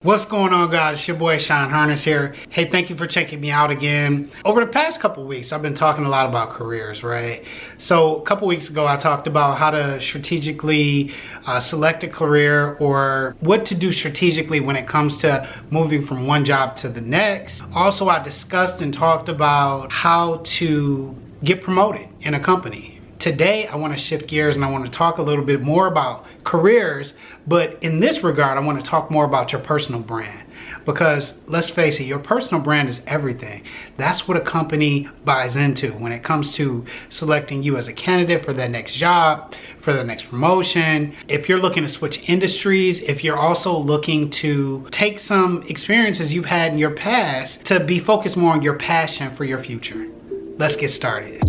What's going on, guys? It's your boy Sean Harness here. Hey, thank you for checking me out again. Over the past couple weeks, I've been talking a lot about careers, right? So a couple weeks ago, I talked about how to strategically select a career, or what to do strategically when it comes to moving from one job to the next. Also, I discussed and talked about how to get promoted in a company. Today, I want to shift gears and I want to talk a little bit more about careers, but in this regard, I want to talk more about your personal brand. Because let's face it, your personal brand is everything. That's what a company buys into when it comes to selecting you as a candidate for their next job, for the next promotion. If you're looking to switch industries, if you're also looking to take some experiences you've had in your past to be focused more on your passion for your future. Let's get started.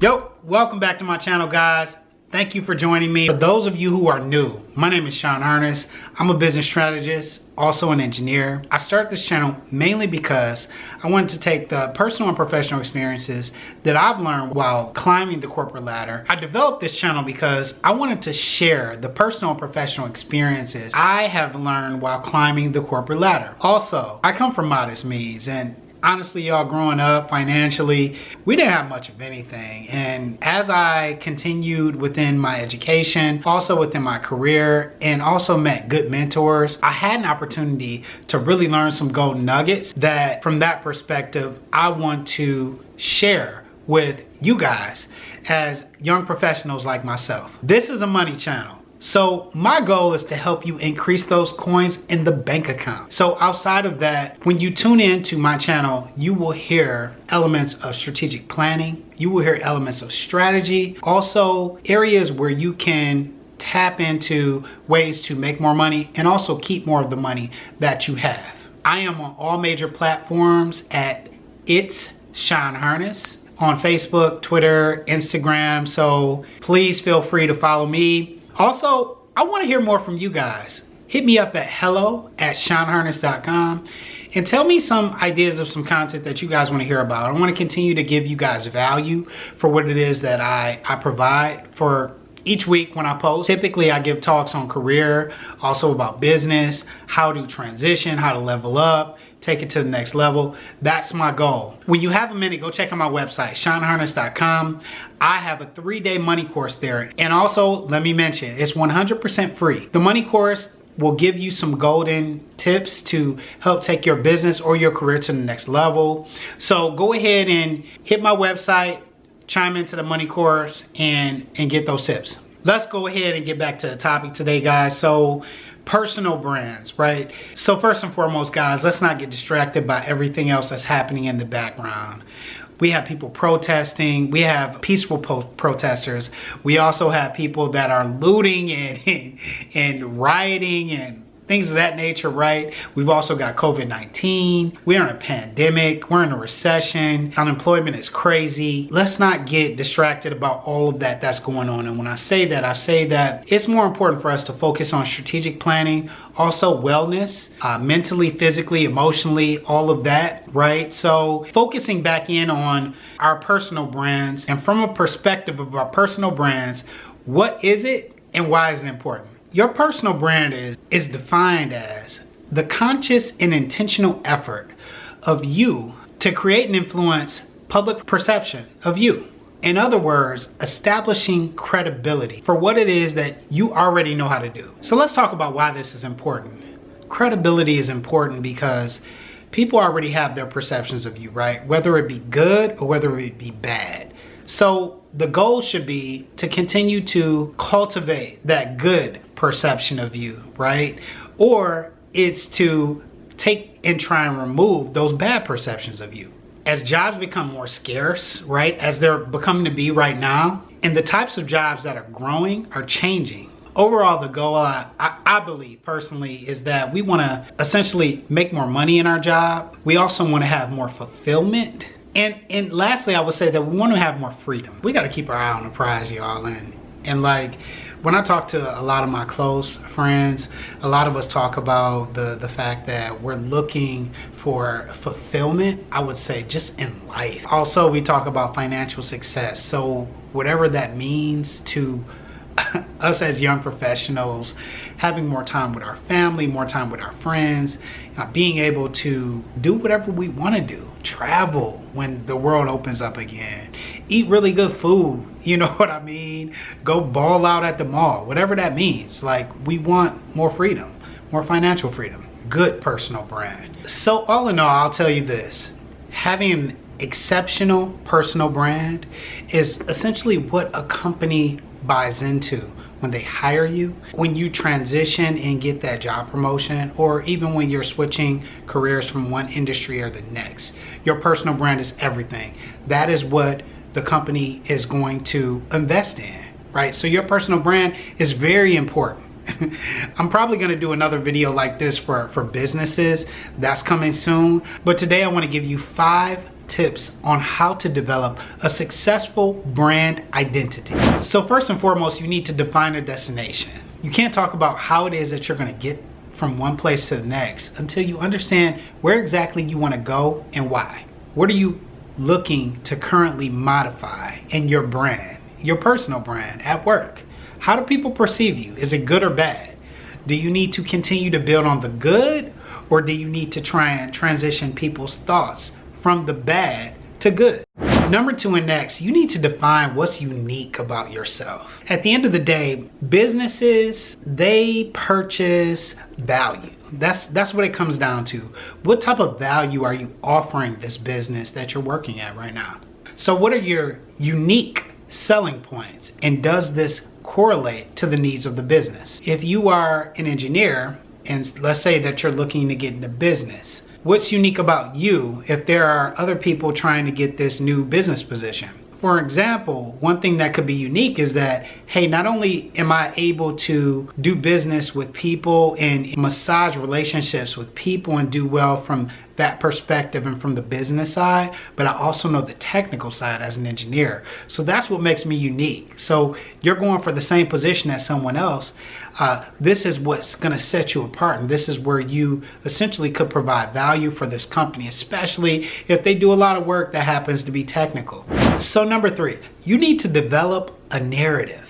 Yo, welcome back to my channel, guys. Thank you for joining me. For those of you who are new, my name is Sean Harness. I'm a business strategist, also an engineer. I started this channel mainly because I wanted to take the personal and professional experiences that I've learned while climbing the corporate ladder. I developed this channel because I wanted to share the personal and professional experiences I have learned while climbing the corporate ladder. Also, I come from modest means, and honestly, y'all, growing up financially, we didn't have much of anything. And as I continued within my education, also within my career, and also met good mentors, I had an opportunity to really learn some golden nuggets that, from that perspective, I want to share with you guys as young professionals like myself. This is a money channel. So my goal is to help you increase those coins in the bank account. So outside of that, when you tune in to my channel, you will hear elements of strategic planning. You will hear elements of strategy. Also areas where you can tap into ways to make more money and also keep more of the money that you have. I am on all major platforms at It's Sean Harness on Facebook, Twitter, Instagram. So please feel free to follow me. Also, I want to hear more from you guys. Hit me up at hello@seanharness.com and tell me some ideas of some content that you guys want to hear about. I want to continue to give you guys value for what it is that I provide for each week when I post. Typically, I give talks on career, also about business, how to transition, how to level up, take it to the next level. That's my goal. When you have a minute, go check out my website, seanharness.com. I have a 3-day money course there. And also, let me mention, it's 100% free. The money course will give you some golden tips to help take your business or your career to the next level. So go ahead and hit my website, chime into the money course, and get those tips. Let's go ahead and get back to the topic today, guys. So personal brands, right? So first and foremost, guys, let's not get distracted by everything else that's happening in the background. We have people protesting. We have peaceful protesters. We also have people that are looting and rioting and things of that nature, right? We've also got COVID-19. We're in a pandemic. We're in a recession. Unemployment is crazy. Let's not get distracted about all of that that's going on. And when I say that it's more important for us to focus on strategic planning, also wellness, mentally, physically, emotionally, all of that, right? So focusing back in on our personal brands, and from a perspective of our personal brands, what is it and why is it important? Your personal brand is defined as the conscious and intentional effort of you to create and influence public perception of you. In other words, establishing credibility for what it is that you already know how to do. So let's talk about why this is important. Credibility is important because people already have their perceptions of you, right? Whether it be good or whether it be bad. So the goal should be to continue to cultivate that good perception of you, right? Or it's to take and try and remove those bad perceptions of you. As jobs become more scarce, right, as they're becoming to be right now, and the types of jobs that are growing are changing. Overall, the goal, I believe personally, is that we want to essentially make more money in our job. We also want to have more fulfillment. And lastly, I would say that we want to have more freedom. We got to keep our eye on the prize, y'all. And like, When I talk to a lot of my close friends, a lot of us talk about the fact that we're looking for fulfillment, I would say just in life. Also, we talk about financial success. So whatever that means to us as young professionals, having more time with our family, more time with our friends, being able to do whatever we want to do, travel when the world opens up again, eat really good food, you know what I mean? Go ball out at the mall, whatever that means. Like, we want more freedom, more financial freedom, good personal brand. So all in all, I'll tell you this, having an exceptional personal brand is essentially what a company buys into when they hire you, when you transition and get that job promotion, or even when you're switching careers from one industry or the next. Your personal brand is everything. That is what the company is going to invest in, right? So your personal brand is very important. I'm probably going to do another video like this for businesses. That's coming soon. But today I want to give you 5 tips on how to develop a successful brand identity. So first and foremost, you need to define a destination. You can't talk about how it is that you're going to get from one place to the next until you understand where exactly you want to go and why. What are you looking to currently modify in your brand, your personal brand at work? How do people perceive you? Is it good or bad? Do you need to continue to build on the good, or do you need to try and transition people's thoughts from the bad to good? Number 2 and next, you need to define what's unique about yourself. At the end of the day, businesses, they purchase value. That's what it comes down to. What type of value are you offering this business that you're working at right now? So what are your unique selling points, and does this correlate to the needs of the business? If you are an engineer, and let's say that you're looking to get into business, what's unique about you if there are other people trying to get this new business position? For example, one thing that could be unique is that, hey, not only am I able to do business with people and massage relationships with people and do well from that perspective and from the business side, but I also know the technical side as an engineer. So that's what makes me unique. So you're going for the same position as someone else. This is what's going to set you apart, and this is where you essentially could provide value for this company, especially if they do a lot of work that happens to be technical. So number 3, you need to develop a narrative.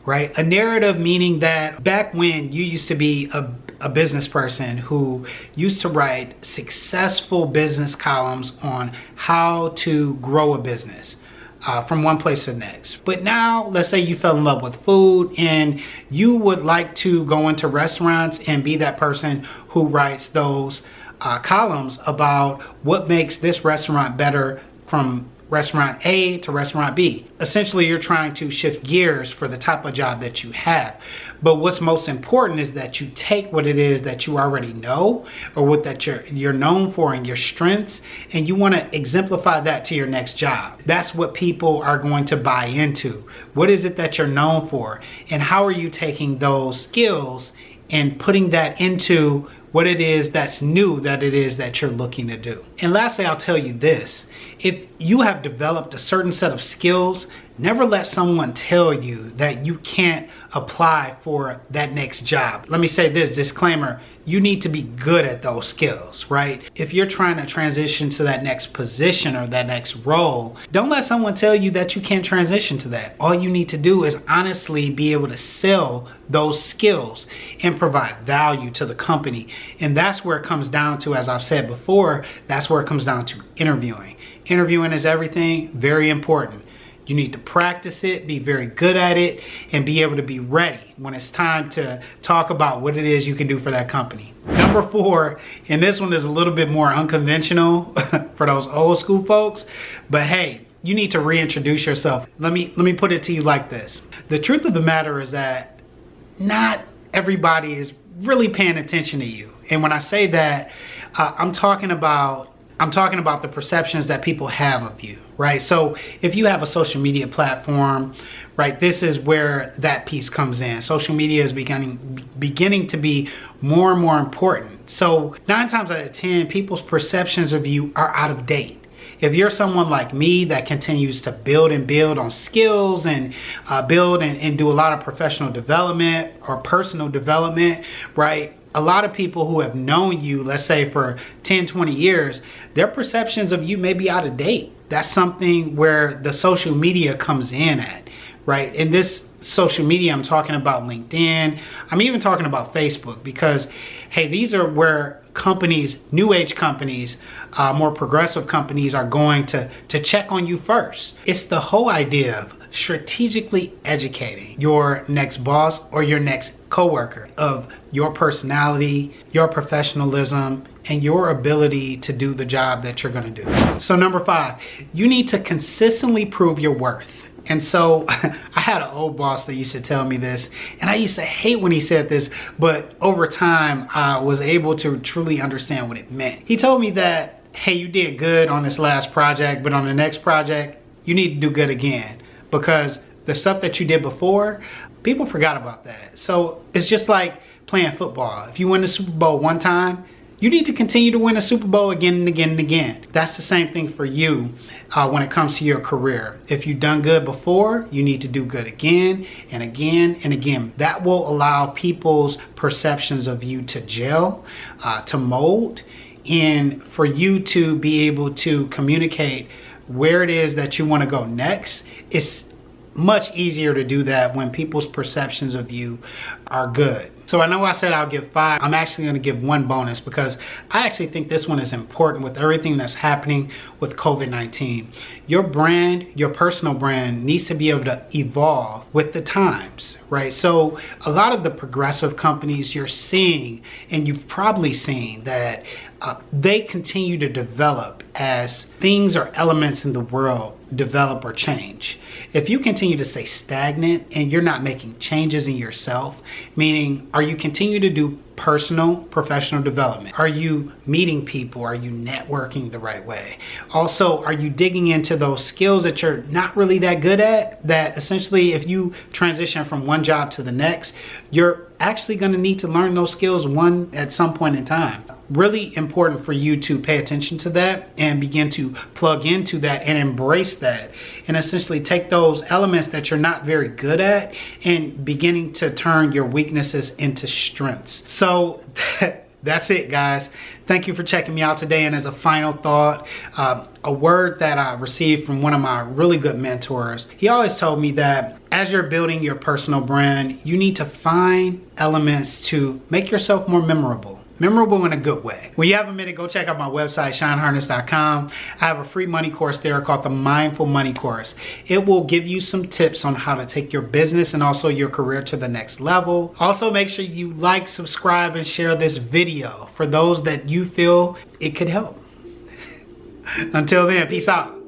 Right? A narrative meaning that back when you used to be a business person who used to write successful business columns on how to grow a business from one place to the next. But now, let's say you fell in love with food and you would like to go into restaurants and be that person who writes those columns about what makes this restaurant better from restaurant A to restaurant B. Essentially, you're trying to shift gears for the type of job that you have. But what's most important is that you take what it is that you already know, or what that you're known for and your strengths, and you want to exemplify that to your next job. That's what people are going to buy into. What is it that you're known for? And how are you taking those skills and putting that into what it is that's new, that it is that you're looking to do? And lastly, I'll tell you this. If you have developed a certain set of skills, never let someone tell you that you can't apply for that next job. Let me say this disclaimer, you need to be good at those skills, right? If you're trying to transition to that next position or that next role, don't let someone tell you that you can't transition to that. All you need to do is honestly be able to sell those skills and provide value to the company. And that's where it comes down to, as I've said before, that's where it comes down to interviewing. Interviewing is everything, very important. You need to practice it, be very good at it, and be able to be ready when it's time to talk about what it is you can do for that company. Number 4, and this one is a little bit more unconventional for those old school folks, but hey, you need to reintroduce yourself. Let me put it to you like this. The truth of the matter is that not everybody is really paying attention to you. And when I say that, I'm talking about the perceptions that people have of you, right? So if you have a social media platform, right, this is where that piece comes in. Social media is beginning to be more and more important. So 9 times out of 10, people's perceptions of you are out of date. if you're someone like me that continues to build and build on skills and build and do a lot of professional development or personal development, right? A lot of people who have known you, let's say for 10, 20 years, their perceptions of you may be out of date. That's something where the social media comes in at, right? In this social media, I'm talking about LinkedIn. I'm even talking about Facebook because, hey, these are where companies, new age companies, more progressive companies are going to check on you first. It's the whole idea of strategically educating your next boss or your next coworker of your personality, your professionalism, and your ability to do the job that you're going to do. So number 5, you need to consistently prove your worth. And so I had an old boss that used to tell me this, and I used to hate when he said this, but over time I was able to truly understand what it meant. He told me that, hey, you did good on this last project, but on the next project, you need to do good again, because the stuff that you did before, people forgot about that. So it's just like playing football. If you win the Super Bowl one time, you need to continue to win a Super Bowl again and again and again. That's the same thing for you when it comes to your career. If you've done good before, you need to do good again and again and again. That will allow people's perceptions of you to gel, to mold, and for you to be able to communicate where it is that you want to go next. It's much easier to do that when people's perceptions of you are good. So I know I said I'll give 5. I'm actually going to give 1 bonus because I actually think this one is important with everything that's happening with COVID-19. Your brand, your personal brand needs to be able to evolve with the times, right? So a lot of the progressive companies you're seeing, and you've probably seen that they continue to develop as things or elements in the world develop or change. If you continue to stay stagnant and you're not making changes in yourself, meaning are you continue to do personal, professional development? Are you meeting people? Are you networking the right way? Also, are you digging into those skills that you're not really that good at, that essentially if you transition from one job to the next, you're actually going to need to learn those skills at some point in time. Really important for you to pay attention to that and begin to plug into that and embrace that, and essentially take those elements that you're not very good at and beginning to turn your weaknesses into strengths. So that's it, guys. Thank you for checking me out today. And as a final thought, a word that I received from one of my really good mentors, he always told me that as you're building your personal brand, you need to find elements to make yourself more memorable in a good way. When you have a minute, go check out my website, shineharness.com. I have a free money course there called the Mindful Money Course. It will give you some tips on how to take your business and also your career to the next level. Also, make sure you like, subscribe, and share this video for those that you feel it could help. Until then, peace out.